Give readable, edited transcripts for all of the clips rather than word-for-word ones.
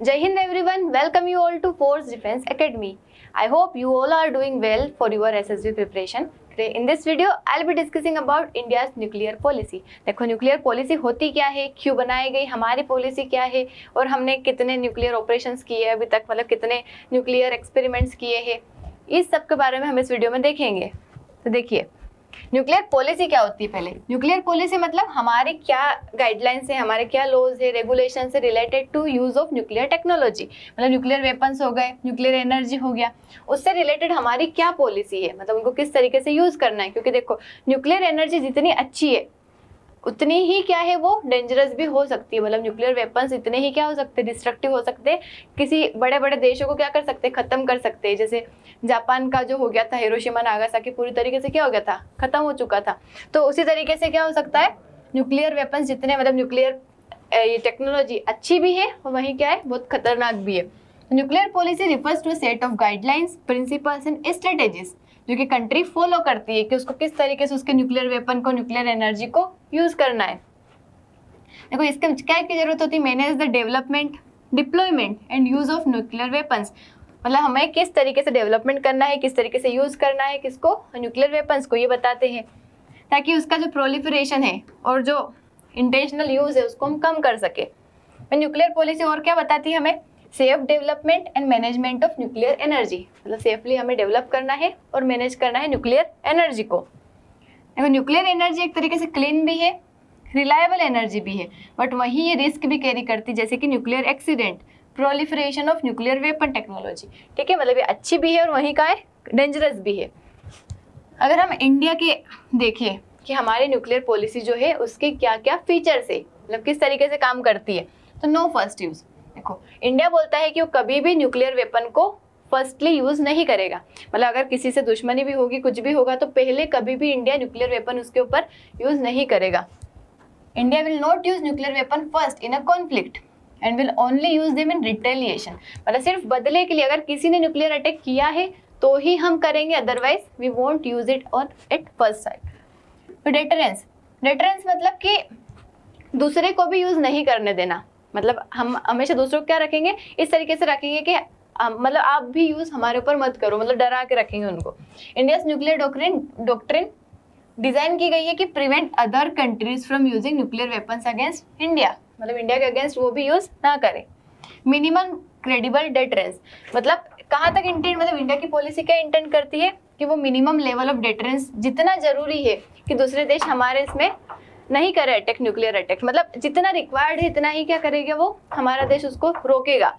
Jai Hind everyone, welcome you all to Force Defense Academy. I hope you all are doing well for your SSB preparation. Today in this video, I'll be discussing about India's nuclear policy. देखो nuclear policy होती क्या है, क्यों बनाई गई, हमारी policy क्या है और हमने कितने न्यूक्लियर ऑपरेशंस किए अभी तक, मतलब कितने न्यूक्लियर एक्सपेरिमेंट्स किए हैं, इस सब के बारे में हम इस वीडियो में देखेंगे। तो देखिए न्यूक्लियर पॉलिसी क्या होती है। पहले न्यूक्लियर पॉलिसी मतलब हमारे क्या गाइडलाइंस है, हमारे क्या लॉज है, रेगुलेशन से related to use of nuclear technology, मतलब न्यूक्लियर वेपन्स हो गए, न्यूक्लियर एनर्जी हो गया, उससे रिलेटेड हमारी क्या पॉलिसी है, मतलब उनको किस तरीके से यूज करना है। क्योंकि देखो न्यूक्लियर एनर्जी जितनी अच्छी है उतनी ही क्या है वो डेंजरस भी हो सकती है, मतलब न्यूक्लियर वेपन्स इतने ही क्या हो सकते हैं, डिस्ट्रक्टिव हो सकते हैं, किसी बड़े बड़े देशों को क्या कर सकते हैं, खत्म कर सकते हैं। जैसे जापान का जो हो गया था हिरोशिमा नागासाकी, पूरी तरीके से क्या हो गया था, खत्म हो चुका था। तो उसी तरीके से क्या हो सकता है, न्यूक्लियर वेपन्स जितने मतलब न्यूक्लियर ये टेक्नोलॉजी अच्छी भी है और वहीं क्या है बहुत खतरनाक भी है। Nuclear policy refers to a set of guidelines, principles and strategies जो कि कंट्री फॉलो करती है कि उसको किस तरीके से उसके न्यूक्लियर वेपन को, न्यूक्लियर एनर्जी को यूज करना है। देखो इसके क्या की जरूरत होती है, manage the development, deployment and use of nuclear weapons, मतलब हमें किस तरीके से डेवलपमेंट करना है, किस तरीके से यूज करना है, किसको, न्यूक्लियर वेपन्स को, ये बताते हैं ताकि उसका जो प्रोलिफरेशन है और जो इंटेंशनल यूज है उसको हम कम कर सके। न्यूक्लियर पॉलिसी और क्या बताती है हमें, safe development and management of nuclear energy, मतलब सेफली हमें डेवलप करना है और मैनेज करना है न्यूक्लियर एनर्जी को। देखो न्यूक्लियर एनर्जी एक तरीके से क्लीन भी है, रिलायबल एनर्जी भी है, बट वहीं ये रिस्क भी कैरी करती है, जैसे कि nuclear accident, proliferation of nuclear weapon technology. ठीक है, मतलब ये अच्छी भी है और वहीं का है डेंजरस भी है। अगर हम इंडिया के देखिए कि हमारी न्यूक्लियर पॉलिसी जो है उसके क्या क्या फीचर्स है, मतलब किस तरीके से काम करती है। तो नो फर्स्ट यूज, देखो इंडिया बोलता है कि वो कभी भी न्यूक्लियर वेपन को फर्स्टली यूज नहीं करेगा, मतलब अगर किसी से दुश्मनी भी होगी, कुछ भी होगा, तो पहले कभी भी इंडिया न्यूक्लियर वेपन उसके ऊपर यूज नहीं करेगा। India will not use nuclear weapon first in a conflict and will only use them in retaliation, मतलब सिर्फ बदले के लिए, अगर किसी ने न्यूक्लियर अटैक किया है तो ही हम करेंगे, otherwise we won't use it on at first side. Deterrence, deterrence मतलब कि दूसरे को भी यूज नहीं करने देना, मतलब हम हमेशा दूसरों को क्या रखेंगे, इस तरीके से रखेंगे कि मतलब आप भी यूज हमारे ऊपर मत करो, मतलब डरा के रखेंगे उनको। इंडियाज न्यूक्लियर डॉक्ट्रिन डिजाइन की गई है कि prevent other countries from using nuclear weapons against India, मतलब इंडिया के अगेंस्ट वो भी यूज ना करें। मिनिमम क्रेडिबल डेटरेंस, मतलब कहाँ तक इंटेंट, मतलब इंडिया की पॉलिसी क्या इंटेंट करती है कि वो मिनिमम लेवल ऑफ डेटरेंस जितना जरूरी है कि दूसरे देश हमारे इसमें नहीं करे अटैक, न्यूक्लियर अटैक, मतलब जितना रिक्वायर्ड है इतना ही क्या करेगा वो, हमारा देश उसको रोकेगा,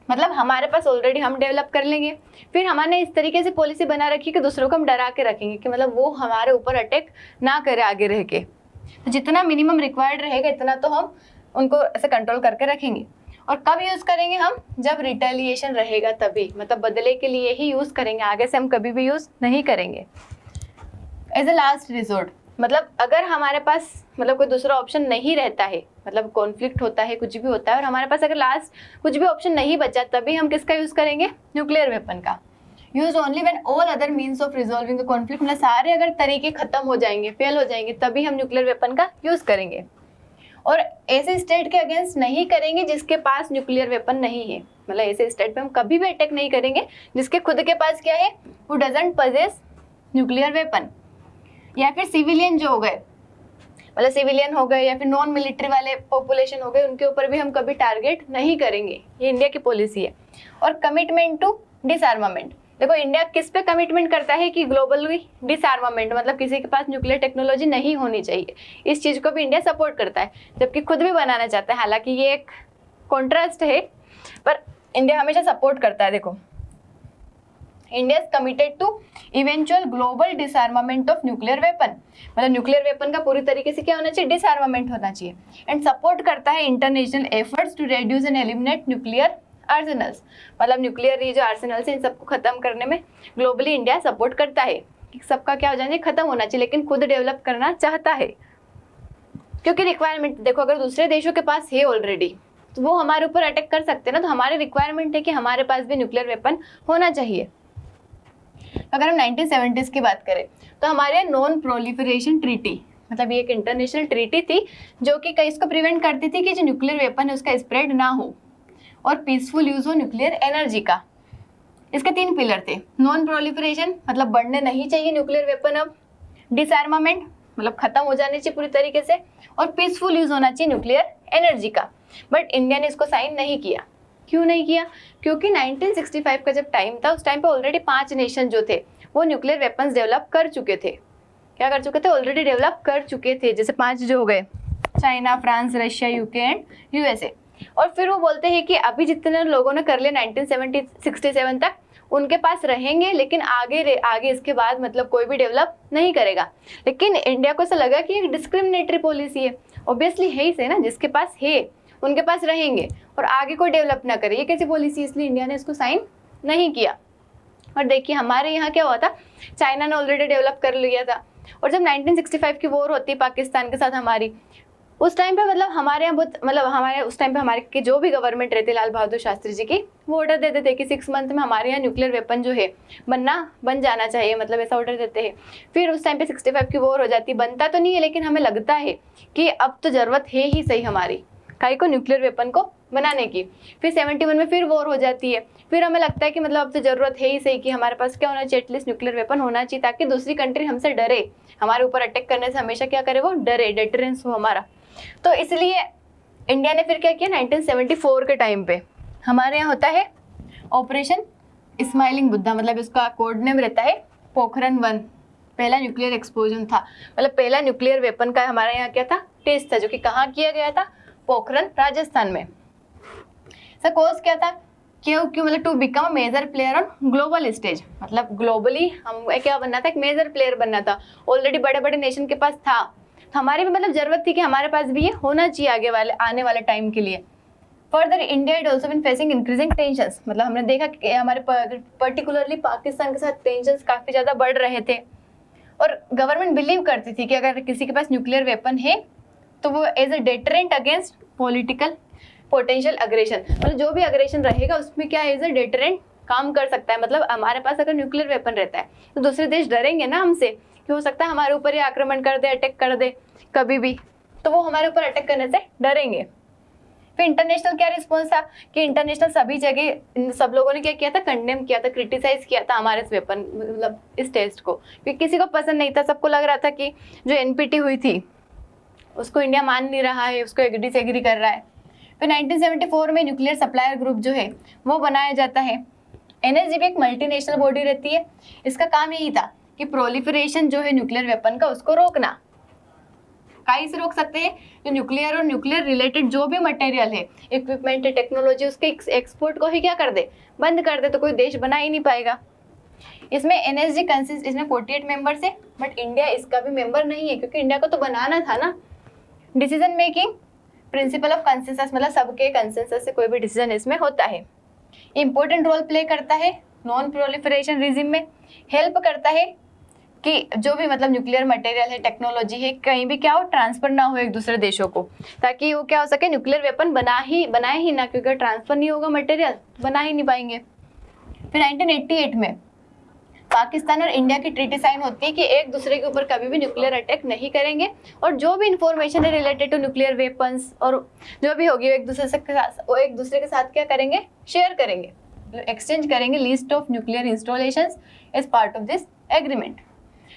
मतलब हमारे पास ऑलरेडी हम डेवलप कर लेंगे। फिर हमारे इस तरीके से पॉलिसी बना रखी कि दूसरों को हम डरा के रखेंगे कि मतलब वो हमारे ऊपर अटैक ना करे आगे रह के, तो जितना मिनिमम रिक्वायर्ड रहेगा इतना तो हम उनको ऐसे कंट्रोल करके रखेंगे। और कब यूज करेंगे हम, जब रिटेलिएशन रहेगा तभी, मतलब बदले के लिए ही यूज करेंगे, आगे से हम कभी भी यूज नहीं करेंगे। एज ए लास्ट रिजोर्ट, मतलब अगर हमारे पास मतलब कोई दूसरा ऑप्शन नहीं रहता है, मतलब कॉन्फ्लिक्ट होता है, कुछ भी होता है और हमारे पास अगर लास्ट कुछ भी ऑप्शन नहीं बचा, तभी हम किसका यूज करेंगे, न्यूक्लियर वेपन का। Use only when all other means of resolving the conflict, मतलब सारे अगर तरीके खत्म हो जाएंगे, फेल हो जाएंगे, तभी हम न्यूक्लियर वेपन का यूज करेंगे। और ऐसे स्टेट के अगेंस्ट नहीं करेंगे जिसके पास न्यूक्लियर वेपन नहीं है, मतलब ऐसे स्टेट पे हम कभी भी अटैक नहीं करेंगे जिसके खुद के पास क्या है, वो डजंट पजेस न्यूक्लियर वेपन। या फिर सिविलियन जो हो गए, मतलब सिविलियन हो गए या फिर नॉन मिलिट्री वाले पॉपुलेशन हो गए, उनके ऊपर भी हम कभी टारगेट नहीं करेंगे, ये इंडिया की पॉलिसी है। और कमिटमेंट टू डिसआर्मामेंट, देखो इंडिया किस पे कमिटमेंट करता है कि ग्लोबली डिसआर्मामेंट, मतलब किसी के पास न्यूक्लियर टेक्नोलॉजी नहीं होनी चाहिए, इस चीज को भी इंडिया सपोर्ट करता है, जबकि खुद भी बनाना चाहता है। हालांकि ये एक कॉन्ट्रास्ट है, पर इंडिया हमेशा सपोर्ट करता है। देखो India is committed to eventual global disarmament of nuclear weapon, मतलब न्यूक्लियर वेपन का पूरी तरीके से क्या होना चाहिए, डिसआर्मामेंट होना चाहिए। एंड सपोर्ट करता है international efforts to reduce and eliminate nuclear arsenals, मतलब न्यूक्लियर ये जो आर्सेनल्स हैं इन सबको खत्म करने में ग्लोबली इंडिया सपोर्ट करता है कि सबका क्या हो जाना चाहिए, खत्म होना चाहिए, लेकिन खुद डेवलप करना चाहता है। क्योंकि रिक्वायरमेंट देखो, अगर दूसरे देशों के पास है ऑलरेडी तो वो हमारे ऊपर अटैक कर सकते हैं ना, तो हमारी रिक्वायरमेंट है कि हमारे पास भी न्यूक्लियर वेपन होना चाहिए। अगर हम 1970s की बात करें तो हमारे यहाँ नॉन प्रोलिफरेशन ट्रीटी, मतलब ये एक इंटरनेशनल ट्रीटी थी जो कि इसको प्रिवेंट करती थी कि जो न्यूक्लियर वेपन है उसका स्प्रेड ना हो और पीसफुल यूज हो न्यूक्लियर एनर्जी का। इसके 3 पिलर थे। नॉन प्रोलिफरेशन मतलब बढ़ने नहीं चाहिए न्यूक्लियर वेपन अब, डिसआर्मामेंट मतलब खत्म हो जानी चाहिए पूरी तरीके से, और पीसफुल यूज होना चाहिए न्यूक्लियर एनर्जी का। बट इंडिया ने इसको साइन नहीं किया। क्यों नहीं किया? क्योंकि 1965 का जब टाइम था उस टाइम पे ऑलरेडी 5 नेशन जो थे वो न्यूक्लियर वेपन्स डेवलप कर चुके थे। क्या कर चुके थे? ऑलरेडी डेवलप कर चुके थे। जैसे 5 जो हो गए, China, France, Russia, UK and USA. और फिर वो बोलते हैं कि अभी जितने लोगों ने कर लिया 1967 तक उनके पास रहेंगे, लेकिन आगे इसके बाद मतलब कोई भी डेवलप नहीं करेगा। लेकिन इंडिया को ऐसा लगा कि एक डिस्क्रिमिनेटरी पॉलिसी है, ऑब्वियसली है ही से ना, जिसके पास है उनके पास रहेंगे और आगे कोई डेवलप ना करे, ये कैसी पॉलिसी? इसलिए इंडिया ने इसको साइन नहीं किया। और देखिए हमारे यहाँ क्या हुआ था, चाइना ने ऑलरेडी डेवलप कर लिया था। और जब 1965 की वॉर होती पाकिस्तान के साथ हमारी, उस टाइम पे मतलब हमारे यहाँ बहुत मतलब हमारे उस टाइम पे हमारे की जो भी गवर्नमेंट रहती लाल बहादुर शास्त्री जी की, वो ऑर्डर देते थे कि 6 मंथ में हमारे यहाँ न्यूक्लियर वेपन जो है बन जाना चाहिए, मतलब ऐसा ऑर्डर देते हैं। फिर उस टाइम पे 65 की वॉर हो जाती, बनता तो नहीं है लेकिन हमें लगता है कि अब तो जरूरत है ही सही हमारी काई को न्यूक्लियर वेपन को बनाने की। फिर 71 में फिर वॉर हो जाती है, फिर हमें लगता है कि मतलब अब तो जरूरत है ही सही कि हमारे पास क्या होना चाहिए, एटलीस्ट न्यूक्लियर वेपन होना चाहिए ताकि दूसरी कंट्री हमसे डरे, हमारे ऊपर अटैक करने से हमेशा क्या करे, वो डरे, डेटरेंस हो हमारा। तो इसलिए इंडिया ने फिर क्या किया, 1974 के टाइम पे हमारे यहाँ होता है ऑपरेशन स्माइलिंग बुद्धा, मतलब इसका कोड नेम रहता है पोखरण 1। पहला न्यूक्लियर एक्सप्लोजन था, मतलब पहला न्यूक्लियर वेपन का हमारे यहाँ क्या था, टेस्ट था, जो कि कहाँ किया गया था, पोखरण राजस्थान में। सर कोज क्या था, क्यों मतलब to become major player on global stage, मतलब ग्लोबली हमें क्या बनना था, एक मेजर प्लेयर बनना था। ऑलरेडी बड़े बड़े नेशन के पास था, तो हमारी भी मतलब जरूरत थी कि हमारे पास भी ये होना चाहिए आने वाले टाइम के लिए। Further India it also been facing increasing tensions, मतलब हमने देखा कि हमारे पर्टिकुलरली पाकिस्तान के साथ टेंशंस काफी ज्यादा बढ़ रहे थे और गवर्नमेंट बिलीव करती थी कि अगर किसी के पास न्यूक्लियर वेपन है तो वो as a deterrent against political potential aggression, मतलब जो भी अग्रेशन रहेगा उसमें क्या एज अ डेटरेंट काम कर सकता है। मतलब हमारे पास अगर न्यूक्लियर वेपन रहता है तो दूसरे देश डरेंगे ना हमसे कि हो सकता है हमारे ऊपर ही आक्रमण कर दे, अटैक कर दे कभी भी, तो वो हमारे ऊपर अटैक करने से डरेंगे। फिर इंटरनेशनल क्या रिस्पॉन्स था कि इंटरनेशनल सभी जगह सब लोगों ने क्या किया था, कंडेम किया था, क्रिटिसाइज किया था हमारे इस वेपन मतलब इस टेस्ट को, क्योंकि किसी को पसंद नहीं था। सबको लग रहा था कि जो एनपीटी हुई थी उसको इंडिया मान नहीं रहा है, उसको डिसएग्री कर रहा है। फिर 1974 में न्यूक्लियर सप्लायर ग्रुप जो है वो बनाया जाता है। एनएसजी भी एक मल्टीनेशनल बॉडी रहती है, इसका काम यही था कि प्रोलिफरेशन जो है न्यूक्लियर वेपन का उसको रोकना। कहीं से रोक सकते हैं, जो न्यूक्लियर और न्यूक्लियर रिलेटेड जो भी मटेरियल है, इक्विपमेंट है, टेक्नोलॉजी, उसके एक्सपोर्ट को ही क्या कर दे, बंद कर दे, तो कोई देश बना ही नहीं पाएगा। इसमें एनएसजी कंसिस्ट, इसमें 48 मेंबर्स है, बट इंडिया इसका भी मेंबर नहीं है क्योंकि इंडिया को तो बनाना था ना। Decision making principle of consensus, मतलब सबके कंसेंसस से कोई भी डिसीजन इसमें होता है। इंपॉर्टेंट रोल प्ले करता है नॉन प्रोलिफरेशन रिजिम में, हेल्प करता है कि जो भी मतलब न्यूक्लियर मटेरियल है, टेक्नोलॉजी है, कहीं भी क्या हो ट्रांसफर ना हो एक दूसरे देशों को, ताकि वो क्या हो सके, न्यूक्लियर वेपन बनाए ही ना, क्योंकि ट्रांसफर नहीं होगा मटेरियल बना ही नहीं पाएंगे। फिर 1988 में पाकिस्तान और इंडिया की ट्रीटी साइन होती है कि एक दूसरे के ऊपर कभी भी न्यूक्लियर अटैक नहीं करेंगे और जो भी इंफॉर्मेशन है रिलेटेड टू न्यूक्लियर वेपन्स और जो भी होगी एक दूसरे के साथ क्या करेंगे, शेयर करेंगे, एक्सचेंज करेंगे list of nuclear installations as part of this agreement.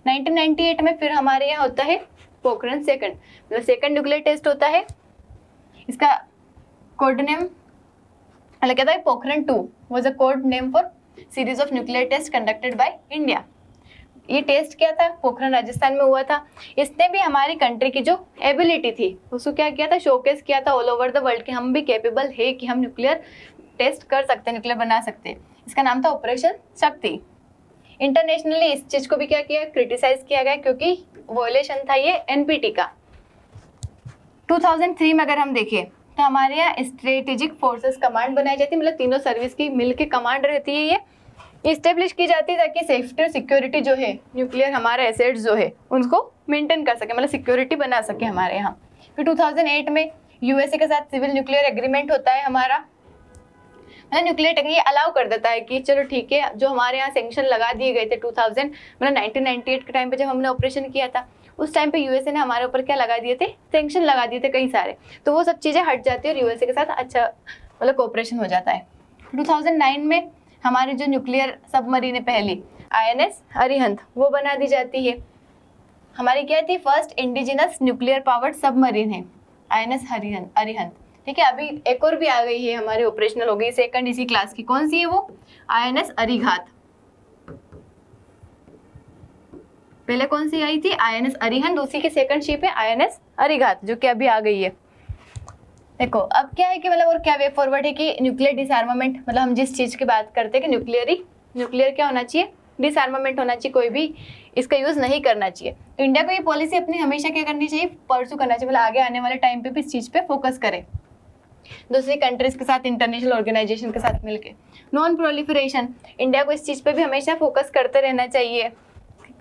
1998 में फिर हमारे यहाँ होता है पोखरण सेकंड, मतलब सेकंड न्यूक्लियर टेस्ट होता है। इसका कोड नेम मतलब कहता है Pokhran 2 was a code name for series of nuclear test conducted by India. ये टेस्ट क्या था, पोखरण राजस्थान में हुआ था। इसने भी हमारी कंट्री की जो एबिलिटी थी उसको क्या किया था, शोकेस किया था ऑल ओवर द वर्ल्ड कि हम भी कैपेबल है कि हम न्यूक्लियर टेस्ट कर सकते हैं, न्यूक्लियर बना सकते हैं। इसका नाम था ऑपरेशन शक्ति। इंटरनेशनली इस चीज को भी क्या किया, क्रिटिसाइज किया गया क्योंकि वॉयलेशन था ये एनपीटी का। 2003 में अगर हम देखें तो हमारे यहाँ स्ट्रेटेजिक फोर्सेस कमांड बनाई जाती है, मतलब तीनों सर्विस की मिलके कमांड रहती है। ये इस्टेब्लिश की जाती है ताकि सेफ्टी और सिक्योरिटी जो है न्यूक्लियर हमारे एसेट्स जो है उनको मेंटेन कर सके, मतलब सिक्योरिटी बना सके हमारे यहाँ। फिर 2008 में यूएसए के साथ सिविल न्यूक्लियर एग्रीमेंट होता है हमारा, मतलब न्यूक्लियर टेक्निक अलाउ कर देता है कि चलो ठीक है, जो हमारे यहाँ सेंक्शन लगा दिए गए थे 2000 मतलब 1998 के टाइम पे जब हमने ऑपरेशन किया था उस टाइम पे यूएसए ने हमारे ऊपर क्या लगा दिए थे, सैंक्शन लगा दिए थे कई सारे, तो वो सब चीज़ें हट जाती है और यूएसए के साथ अच्छा मतलब कोऑपरेशन हो जाता है। 2009 में हमारी जो न्यूक्लियर सबमरीन है पहली INS अरिहंत, वो बना दी जाती है। हमारी क्या थी, first indigenous nuclear powered submarine है INS अरिहंत। ठीक है, अभी एक और भी आ गई है हमारे, ऑपरेशनल हो गई सेकंड इसी क्लास की। कौन सी है वो, INS अरिघात। पहले कौन सी आई थी, INS अरिहंत, उसी की सेकंड शिप है INS अरिघात जो कि अभी आ गई है। देखो अब क्या है कि मतलब और क्या वे फॉरवर्ड है कि न्यूक्लियर डिसआर्मामेंट, मतलब हम जिस चीज की बात करते हैं कि न्यूक्लियर क्या होना चाहिए, डिसआर्मामेंट होना चाहिए, कोई भी इसका यूज नहीं करना चाहिए। तो इंडिया को ये पॉलिसी अपनी हमेशा क्या करनी चाहिए, परसू करना चाहिए, मतलब आगे आने वाले टाइम पे भी इस चीज पे फोकस करे, दूसरी कंट्रीज के साथ, इंटरनेशनल ऑर्गेनाइजेशन के साथ मिलके। नॉन प्रोलिफरेशन, इंडिया को इस चीज पे भी हमेशा फोकस करते रहना चाहिए,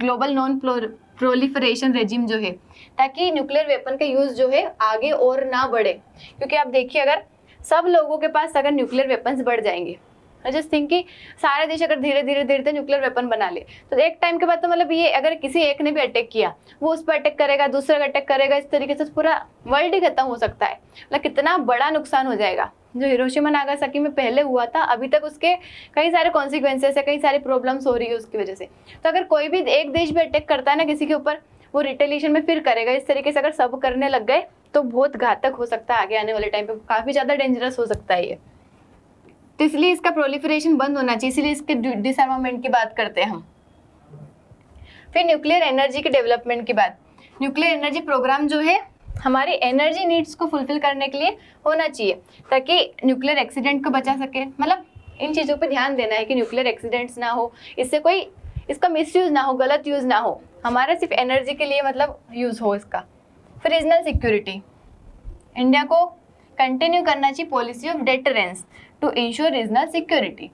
ग्लोबल नॉन प्रोलिफरेशन रेजिम जो है, ताकि न्यूक्लियर वेपन का यूज जो है आगे और ना बढ़े। क्योंकि आप देखिए अगर सब लोगों के पास अगर न्यूक्लियर वेपन्स बढ़ जाएंगे, जस्ट थिंक कि सारे देश अगर धीरे धीरे न्यूक्लियर वेपन बना ले, तो एक टाइम के बाद तो मतलब ये अगर किसी एक ने भी अटैक किया, वो उस पर अटैक करेगा, दूसरा अटैक करेगा, इस तरीके से पूरा वर्ल्ड ही खत्म हो सकता है। मतलब कितना बड़ा नुकसान हो जाएगा। जो हिरोशिमा नागासाकी में पहले हुआ था, अभी तक उसके कई सारे कॉन्सिक्वेंसेस है, कई सारी प्रॉब्लम्स हो रही है उसकी वजह से। तो अगर कोई भी एक देश भी अटैक करता है ना किसी के ऊपर, वो रिटेलिएशन में फिर करेगा। इस तरीके से अगर सब करने लग गए तो बहुत घातक हो सकता है, आगे आने वाले टाइम पे काफी ज्यादा डेंजरस हो सकता है ये। तो इसलिए इसका प्रोलिफरेशन बंद होना चाहिए, इसलिए इसके डिसआर्मामेंट की बात करते हैं हम। फिर न्यूक्लियर एनर्जी के डेवलपमेंट की बात। न्यूक्लियर एनर्जी प्रोग्राम जो है हमारी एनर्जी नीड्स को फुलफिल करने के लिए होना चाहिए, ताकि न्यूक्लियर एक्सीडेंट को बचा सके। मतलब इन चीज़ों पे ध्यान देना है कि न्यूक्लियर एक्सीडेंट्स ना हो, इससे कोई इसका मिसयूज ना हो, गलत यूज ना हो, हमारा सिर्फ एनर्जी के लिए मतलब यूज हो इसका। फिर रीजनल सिक्योरिटी, इंडिया को कंटिन्यू करना चाहिए policy of deterrence to ensure regional security.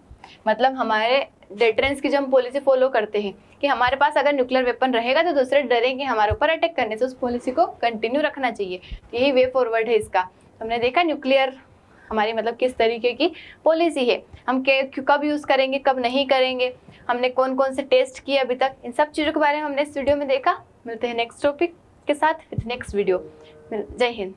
मतलब हमारे डेटरेंस की जो हम पॉलिसी फॉलो करते हैं कि हमारे पास अगर न्यूक्लियर वेपन रहेगा तो दूसरे डरेंगे हमारे ऊपर अटैक करने से, उस पॉलिसी को कंटिन्यू रखना चाहिए। यही वे फॉरवर्ड है इसका। हमने देखा न्यूक्लियर हमारी मतलब किस तरीके की पॉलिसी है, हम कब यूज़ करेंगे, कब नहीं करेंगे, हमने कौन कौन से टेस्ट किए अभी तक, इन सब चीज़ों के बारे में हमने इस वीडियो में देखा। मिलते हैं नेक्स्ट टॉपिक के साथ विद नेक्स्ट वीडियो। जय हिंद।